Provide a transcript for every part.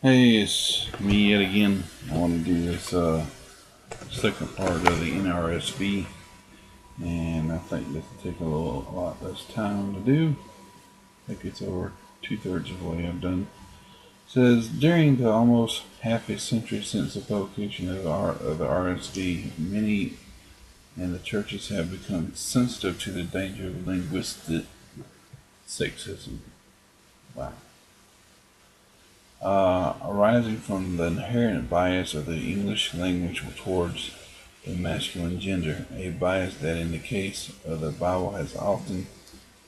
Hey, it's me yet again. I want to do this second part of the NRSV, and I think this will take a lot less time to do. I think it's over two-thirds of the way I've done. It says during the almost half a century since the publication of the RSV, many in the churches have become sensitive to the danger of linguistic sexism. Wow. Arising from the inherent bias of the English language towards the masculine gender, a bias that in the case of the Bible has often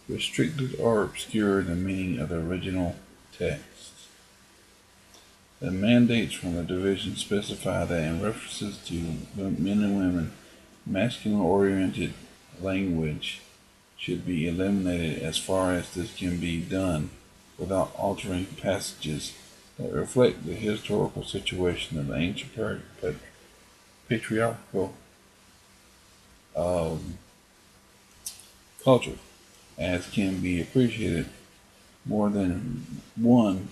restricted or obscured the meaning of the original text. The mandates from the division specify that in references to men and women, masculine-oriented language should be eliminated as far as this can be done without altering passages that reflect the historical situation of the ancient patriarchal um, culture, as can be appreciated more than one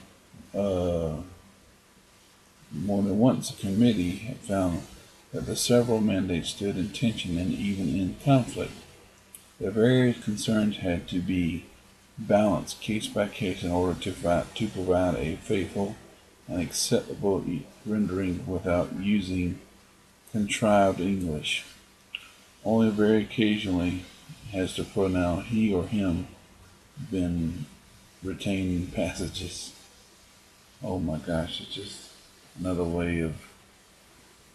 uh, more than once. A committee had found that the several mandates stood in tension and even in conflict. The various concerns had to be balanced case by case in order to provide a faithful and acceptable rendering without using contrived English. Only very occasionally has the pronoun he or him been retained in passages. Oh my gosh, it's just another way of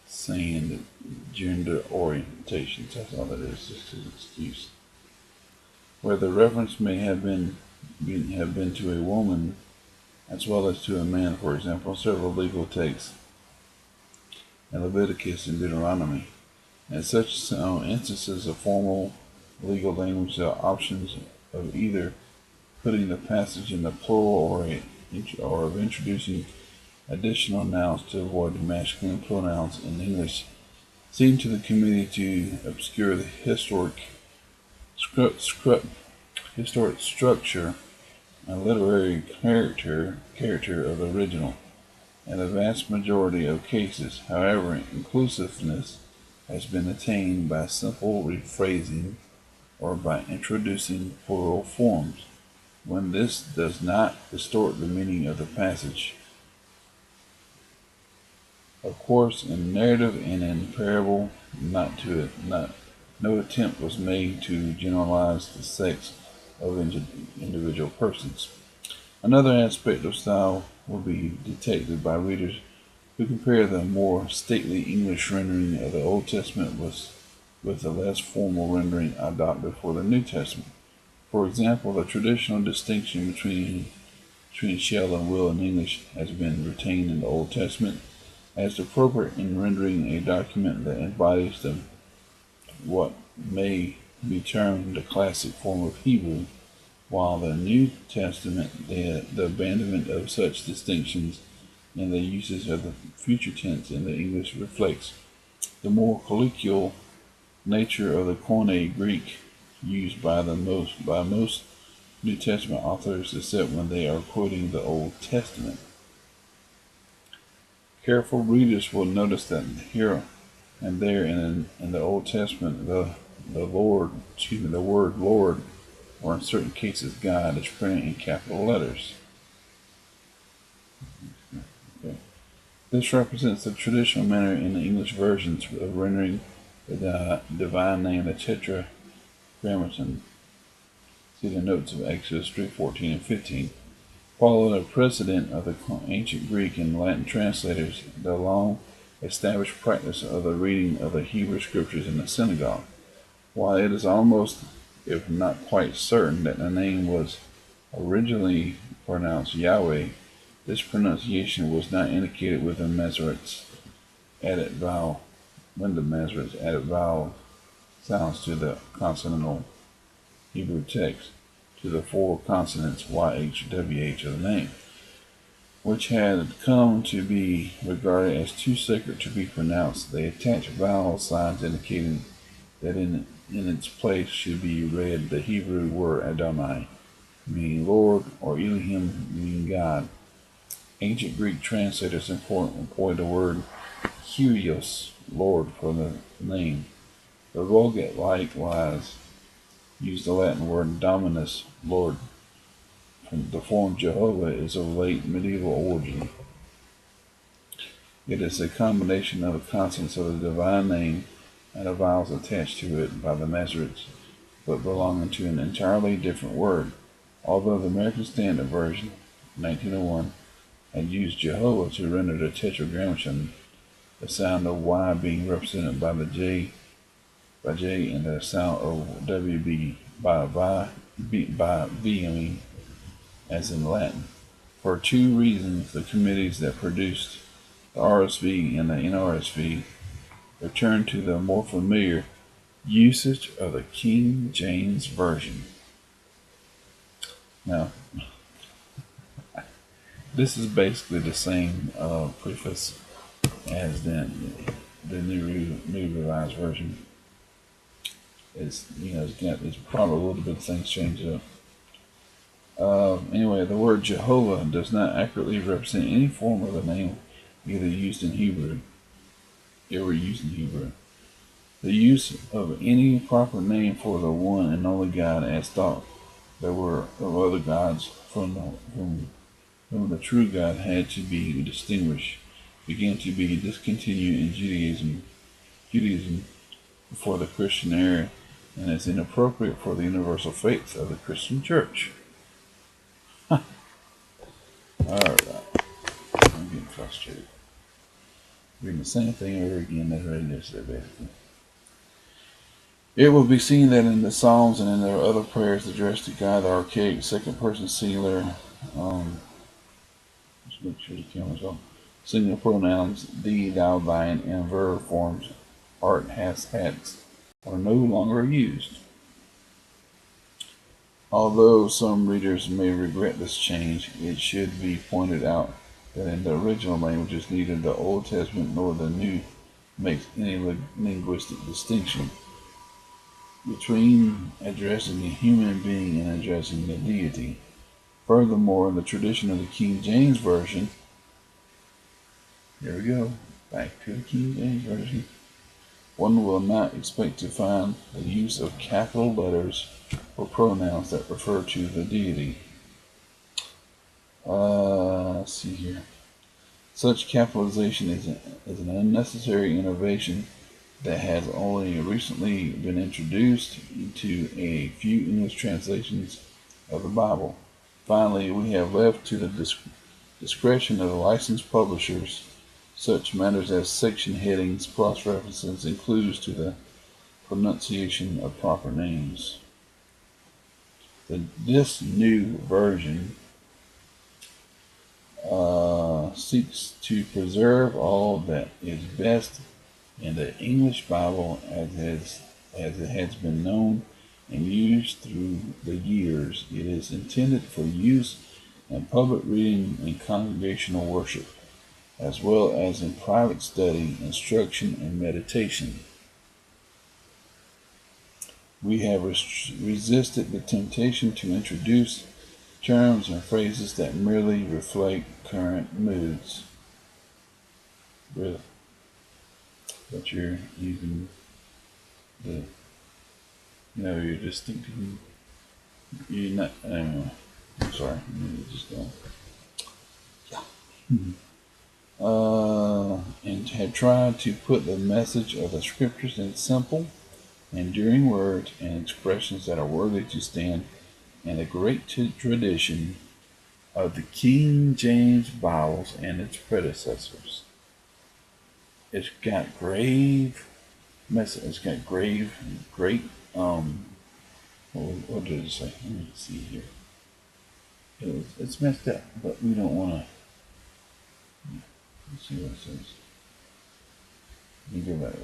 saying that gender orientations. That's all that is, just an excuse. Where the reference may have been to a woman as well as to a man, for example, several legal texts in Leviticus and Deuteronomy. In such instances of formal legal language, there are options of either putting the passage in the plural or of introducing additional nouns to avoid masculine pronouns in English seemed to the committee to obscure the historic structure and literary character of the original. In the vast majority of cases, however, inclusiveness has been attained by simple rephrasing or by introducing plural forms, when this does not distort the meaning of the passage. Of course, in narrative and in parable, no attempt was made to generalize the sex of individual persons. Another aspect of style will be detected by readers who compare the more stately English rendering of the Old Testament with the less formal rendering adopted for the New Testament. For example, the traditional distinction between shall and will in English has been retained in the Old Testament as appropriate in rendering a document that embodies what may be termed the classic form of Hebrew, while the New Testament, the abandonment of such distinctions and the usage of the future tense in the English reflects the more colloquial nature of the Koine Greek used by most New Testament authors, except when they are quoting the Old Testament. Careful readers will notice that here and there in the Old Testament, the word Lord, or in certain cases God, is printed in capital letters. Okay. This represents the traditional manner in the English versions of rendering the divine name the Tetragrammaton. See the notes of Exodus 3:14 and 15. Following a precedent of the ancient Greek and Latin translators, the long established practice of the reading of the Hebrew scriptures in the synagogue. While it is almost, if not quite certain, that the name was originally pronounced Yahweh, this pronunciation was not indicated with the Masoret's added vowel, when the Masoret's added vowel sounds to the consonantal Hebrew text, to the four consonants YHWH of the name, which had come to be regarded as too sacred to be pronounced. They attached vowel signs indicating that in its place should be read the Hebrew word Adonai, meaning Lord, or Elohim, meaning God. Ancient Greek translators employed the word Kyrios, Lord, for the name. The Vulgate likewise used the Latin word Dominus, Lord. The form Jehovah is of late medieval origin. It is a combination of the consonants of the divine name and the vowels attached to it by the Masoretes, but belonging to an entirely different word. Although the American Standard Version, 1901, had used Jehovah to render the Tetragrammaton, the sound of Y being represented by the J and the sound of W by V, as in Latin. For two reasons, the committees that produced the RSV and the NRSV returned to the more familiar usage of the King James Version. Now, this is basically the same preface as the new Revised Version. It's it's probably a little bit of things changed up. Anyway, the word Jehovah does not accurately represent any form of the name either used in Hebrew. The use of any proper name for the one and only God, as thought there were of other gods from whom the true God had to be distinguished, began to be discontinued in Judaism before the Christian era, and is inappropriate for the universal faith of the Christian Church. Alright, I'm getting frustrated. Reading the same thing over again that I read yesterday, basically. It will be seen that in the Psalms and in their other prayers addressed to God, the archaic second person singular, let's make sure the camera's on, singular pronouns, thee, thou, thine, and verb forms, art, hast, hadst, are no longer used. Although some readers may regret this change, it should be pointed out that in the original languages neither the Old Testament nor the New makes any linguistic distinction between addressing a human being and addressing the deity. Furthermore, in the tradition of the King James Version, here we go, back to the King James Version, one will not expect to find the use of capital letters for pronouns that refer to the deity. Let's see here. Such capitalization is an unnecessary innovation that has only recently been introduced into a few English translations of the Bible. Finally, we have left to the discretion of the licensed publishers such matters as section headings, cross-references, and clues to the pronunciation of proper names. This new version seeks to preserve all that is best in the English Bible as it has been known and used through the years. It is intended for use in public reading and congregational worship, as well as in private study, instruction, and meditation. We have resisted the temptation to introduce terms and phrases that merely reflect current moods. Really? But you're using you're just thinking, you're not, anyway, I'm sorry, just and have tried to put the message of the scriptures in simple, enduring words and expressions that are worthy to stand in the great tradition of the King James Bibles and its predecessors. It's got great, what did it say? Let me see here. It's messed up, but we don't want to. Let's see what it says. Let me go back.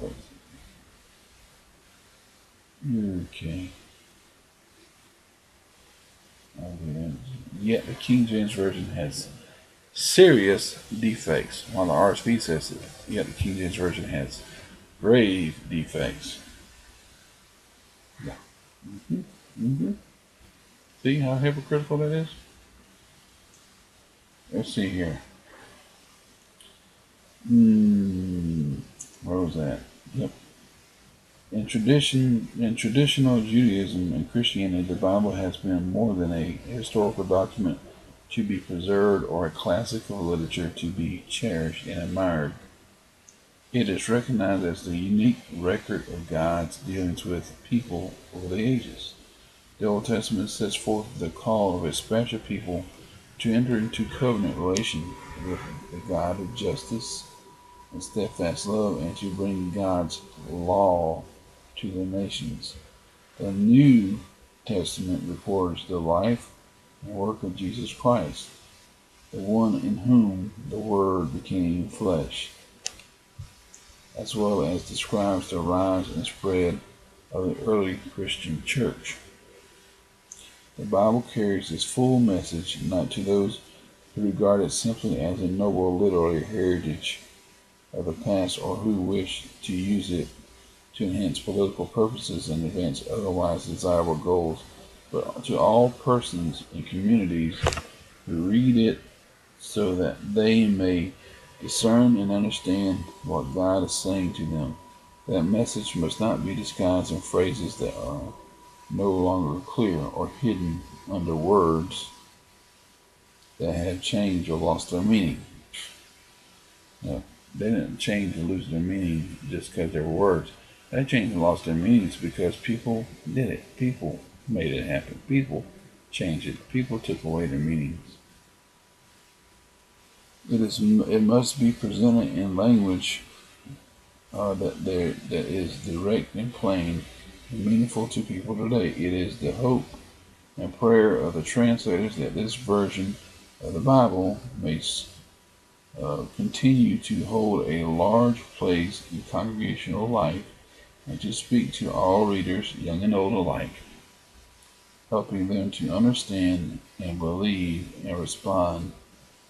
Okay. Yet the King James Version has serious defects, while the RSV says it. Yet the King James Version has grave defects. Yeah. See how hypocritical that is? Let's see here. Where was that? Yep. In traditional Judaism and Christianity, the Bible has been more than a historical document to be preserved or a classic of literature to be cherished and admired. It is recognized as the unique record of God's dealings with people over the ages. The Old Testament sets forth the call of a special people to enter into covenant relation with the God of justice and steadfast love, and to bring God's law to the nations. The New Testament records the life and work of Jesus Christ, the one in whom the Word became flesh, as well as describes the rise and spread of the early Christian church. The Bible carries its full message not to those who regard it simply as a noble literary heritage of the past or who wish to use it to enhance political purposes and advance otherwise desirable goals, but to all persons and communities who read it so that they may discern and understand what God is saying to them. That message must not be disguised in phrases that are no longer clear or hidden under words that have changed or lost their meaning. No, they didn't change or lose their meaning just because they were words. They changed and lost their meanings because people did it. People made it happen. People changed it. People took away their meanings. It must be presented in language that is direct and plain and meaningful to people today. It is the hope and prayer of the translators that this version of the Bible may continue to hold a large place in congregational life and to speak to all readers, young and old alike, helping them to understand and believe and respond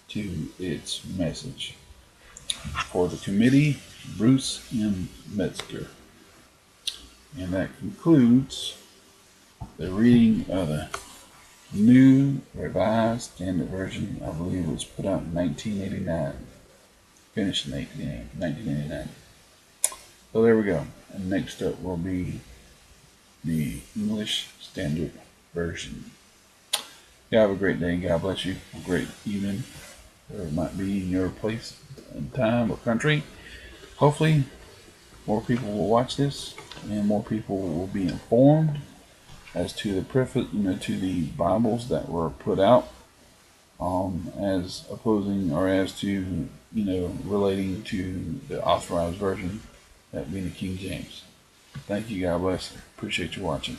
to its message. For the committee, Bruce M. Metzger. And that concludes the reading of the New Revised Standard Version. I believe it was put out in 1989. Finished in 1989. So there we go. And next up will be the English Standard Version. You have a great day. God bless you. A great evening, wherever it might be in your place and time or country. Hopefully, more people will watch this and more people will be informed as to the preface, to the Bibles that were put out, as opposing or as to, relating to the Authorized version, that being the King James. Thank you. God bless. Appreciate you watching.